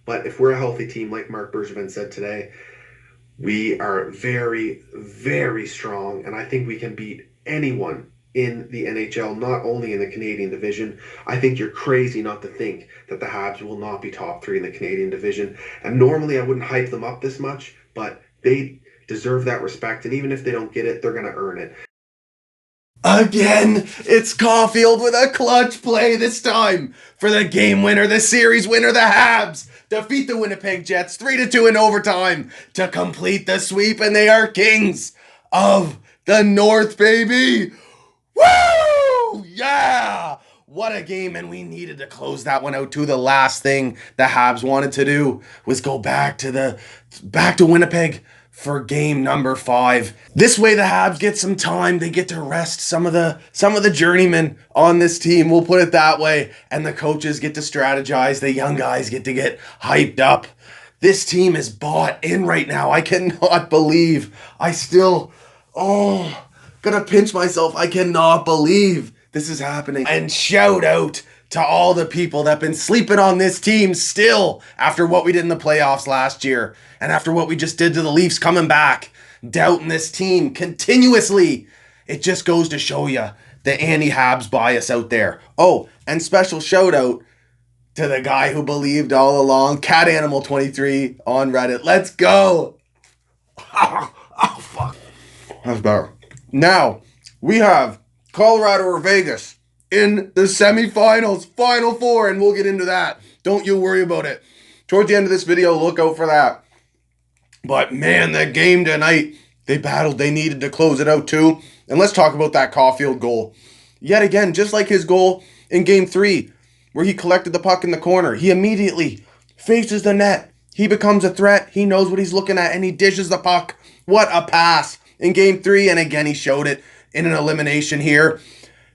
But if we're a healthy team, like Mark Bergevin said today, we are very, very strong, and I think we can beat anyone in the NHL, not only in the Canadian division. I think you're crazy not to think that the Habs will not be top three in the Canadian division. And normally I wouldn't hype them up this much, but they deserve that respect. And even if they don't get it, they're going to earn it. Again, it's Caulfield with a clutch play this time for the game winner, the series winner, the Habs defeat the Winnipeg Jets 3-2 in overtime to complete the sweep, and they are kings of the North, baby. Woo! Yeah! What a game, and we needed to close that one out too. The last thing the Habs wanted to do was go back to Winnipeg for game number 5. This way the Habs get some time. They get to rest some of the journeymen on this team. We'll put it that way. And the coaches get to strategize. The young guys get to get hyped up. This team is bought in right now. I cannot believe. Gonna pinch myself. I cannot believe this is happening. And shout out to all the people that have been sleeping on this team still after what we did in the playoffs last year and after what we just did to the Leafs coming back, doubting this team continuously. It just goes to show you the anti-Habs bias out there. Oh, and special shout out to the guy who believed all along, Cat Animal 23 on Reddit. Let's go. Oh, fuck. That's better. Now, we have Colorado or Vegas in the semifinals, Final Four, and we'll get into that. Don't you worry about it. Towards the end of this video, look out for that. But man, the game tonight, they battled. They needed to close it out too. And let's talk about that Caulfield goal. Yet again, just like his goal in Game 3, where he collected the puck in the corner, he immediately faces the net. He becomes a threat. He knows what he's looking at, and he dishes the puck. What a pass in Game 3, and again, he showed it in an elimination here.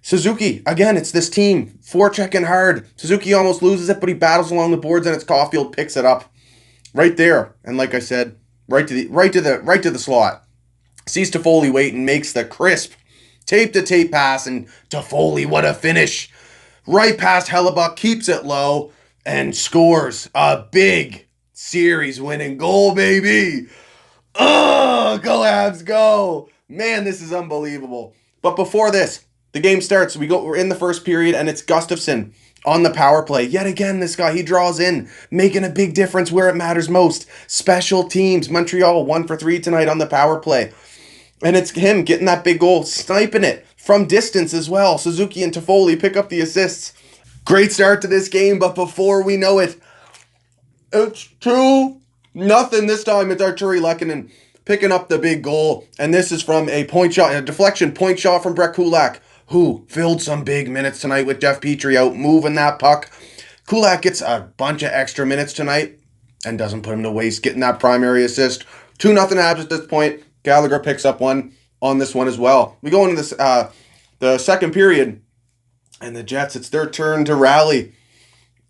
Suzuki, again, it's this team, forechecking hard. Suzuki almost loses it, but he battles along the boards, and it's Caulfield picks it up right there. And like I said, right to the slot. Sees Toffoli wait and makes the crisp tape-to-tape pass, and Toffoli, what a finish. Right past Hellebuck, keeps it low, and scores a big series-winning goal, baby. Oh, go Habs, go. Man, this is unbelievable. But before this, the game starts. We're in the first period, and it's Gustafsson on the power play. Yet again, this guy, he draws in, making a big difference where it matters most. Special teams. Montreal 1 for 3 tonight on the power play. And it's him getting that big goal, sniping it from distance as well. Suzuki and Toffoli pick up the assists. Great start to this game, but before we know it, it's 2-0 this time. It's Arturi Lehkonen picking up the big goal. And this is from a deflection point shot from Brett Kulak, who filled some big minutes tonight with Jeff Petrie out moving that puck. Kulak gets a bunch of extra minutes tonight and doesn't put him to waste getting that primary assist. 2-0 Habs at this point. Gallagher picks up one on this one as well. We go into this the second period, and the Jets, it's their turn to rally.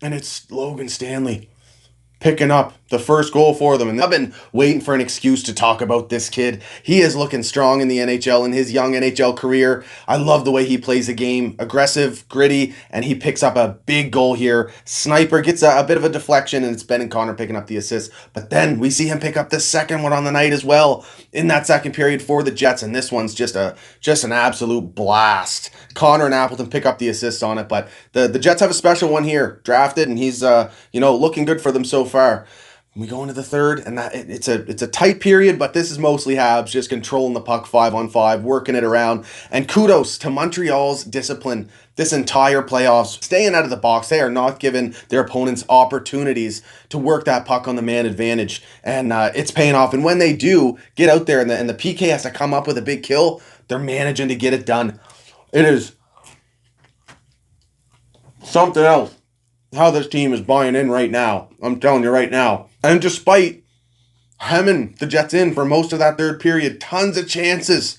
And it's Logan Stanley picking up the first goal for them. And I've been waiting for an excuse to talk about this kid. He is looking strong in the NHL in his young NHL career. I love the way he plays the game. Aggressive, gritty, and he picks up a big goal here. Sniper gets a bit of a deflection, and it's Ben and Connor picking up the assist. But then we see him pick up the second one on the night as well in that second period for the Jets, and this one's just an absolute blast. Connor and Appleton pick up the assist on it, but the Jets have a special one here, drafted, and he's looking good for them so far. We go into the third, and it's a tight period, but this is mostly Habs just controlling the puck 5-on-5, working it around. And kudos to Montreal's discipline this entire playoffs, staying out of the box. They are not giving their opponents opportunities to work that puck on the man advantage, and it's paying off. And when they do get out there, and the PK has to come up with a big kill, they're managing to get it done. It is something else how this team is buying in right now. I'm telling you right now. And despite hemming the Jets in for most of that third period, tons of chances.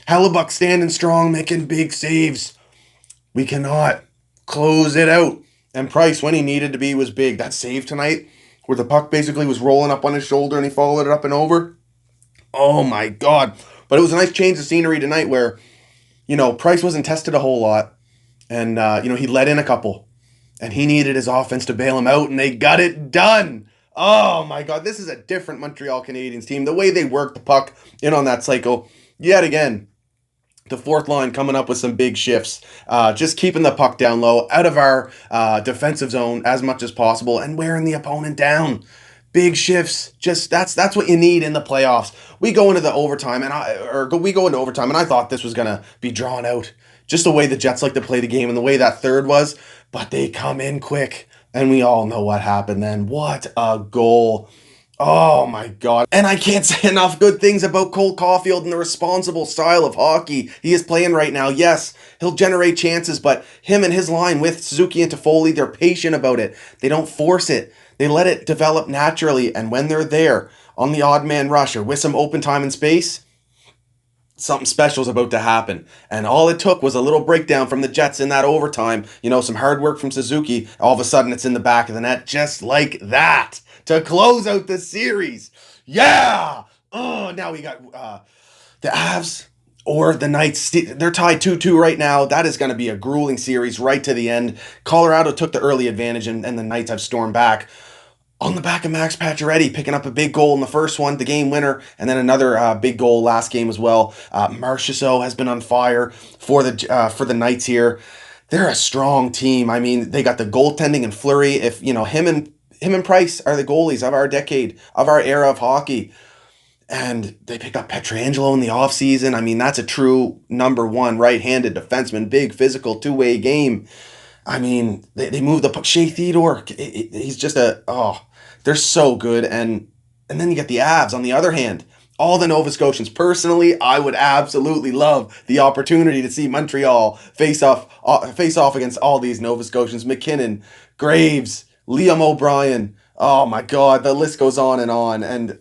Hellebuck standing strong, making big saves. We cannot close it out. And Price, when he needed to be, was big. That save tonight, where the puck basically was rolling up on his shoulder and he followed it up and over. Oh my God. But it was a nice change of scenery tonight where, Price wasn't tested a whole lot. And, he let in a couple. And he needed his offense to bail him out, and they got it done. Oh my God, this is a different Montreal Canadiens team. The way they work the puck in on that cycle, yet again, the fourth line coming up with some big shifts, just keeping the puck down low, out of our defensive zone as much as possible, and wearing the opponent down. Big shifts, just that's what you need in the playoffs. We go into overtime, and I thought this was gonna be drawn out, just the way the Jets like to play the game and the way that third was. But they come in quick, and we all know what happened then. What a goal! Oh my God. And I can't say enough good things about Cole Caulfield and the responsible style of hockey he is playing right now. Yes, he'll generate chances, but him and his line with Suzuki and Toffoli, they're patient about it. They don't force it. They let it develop naturally, and when they're there on the odd man rush or with some open time and space, something special is about to happen. And all it took was a little breakdown from the Jets in that overtime, some hard work from Suzuki. All of a sudden, it's in the back of the net just like that to close out the series. Yeah! Oh, now we got the Avs or the Knights. They're tied 2-2 right now. That is going to be a grueling series right to the end. Colorado took the early advantage, and the Knights have stormed back on the back of Max Pacioretty, picking up a big goal in the first one, the game winner, and then another big goal last game as well. Marchessault has been on fire for the Knights here. They're a strong team. I mean, they got the goaltending and Fleury. If him and Price are the goalies of our decade, of our era of hockey. And they pick up Pietrangelo in the offseason. I mean, that's a true number one right-handed defenseman, big physical two-way game. I mean, they move the puck. Shea Theodore, he's just they're so good. And then you get the Avs on the other hand. All the Nova Scotians. Personally, I would absolutely love the opportunity to see Montreal face off against all these Nova Scotians. McKinnon, Graves, Liam O'Brien. Oh my God, the list goes on. And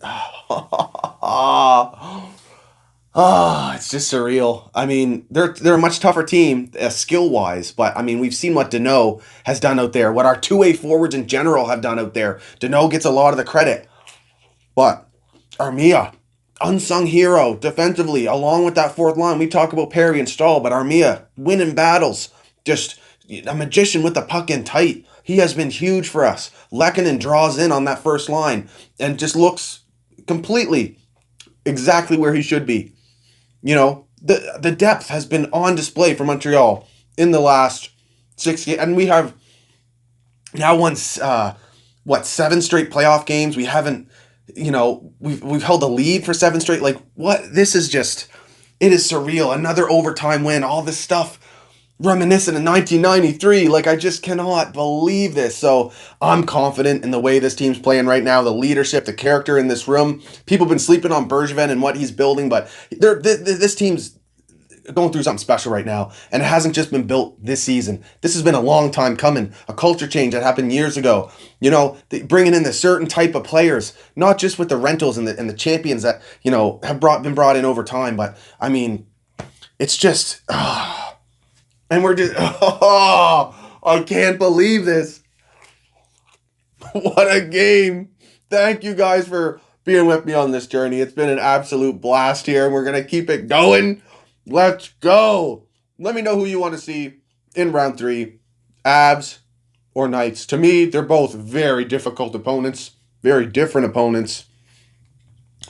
it's just surreal. I mean, they're a much tougher team, skill-wise, but I mean, we've seen what Danault has done out there, what our two-way forwards in general have done out there. Danault gets a lot of the credit, but Armia, unsung hero defensively, along with that fourth line. We talk about Perry and Stahl, but Armia winning battles, just a magician with the puck in tight. He has been huge for us. Lehkonen draws in on that first line and just looks completely exactly where he should be. The depth has been on display for Montreal in the last 6 games, and we have now won 7 straight playoff games. We haven't, we've held a lead for 7 straight. Like, what? This is just, it is surreal. Another overtime win. All this stuff reminiscent of 1993. Like, I just cannot believe this. So I'm confident in the way this team's playing right now, the leadership, the character in this room. People have been sleeping on Bergevin and what he's building, but this team's going through something special right now, and it hasn't just been built this season. This has been a long time coming, a culture change that happened years ago. Bringing in the certain type of players, not just with the rentals and the champions that have been brought in over time, but I mean, it's just. And we're just, I can't believe this. What a game. Thank you guys for being with me on this journey. It's been an absolute blast here, and we're going to keep it going. Let's go. Let me know who you want to see in round 3, Avs or Knights. To me, they're both very difficult opponents, very different opponents.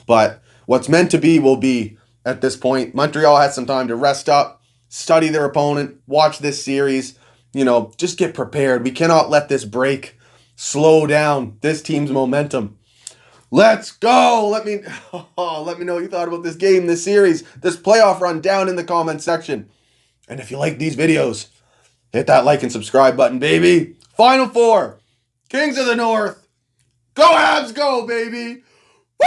But what's meant to be will be at this point. Montreal has some time to rest up, study their opponent, watch this series, just get prepared. We cannot let this break slow down this team's momentum. Let's go. Let me know what you thought about this game, this series, this playoff run down in the comment section. And if you like these videos, hit that like and subscribe button, baby. Final 4, Kings of the North. Go Habs, go, baby. Woo!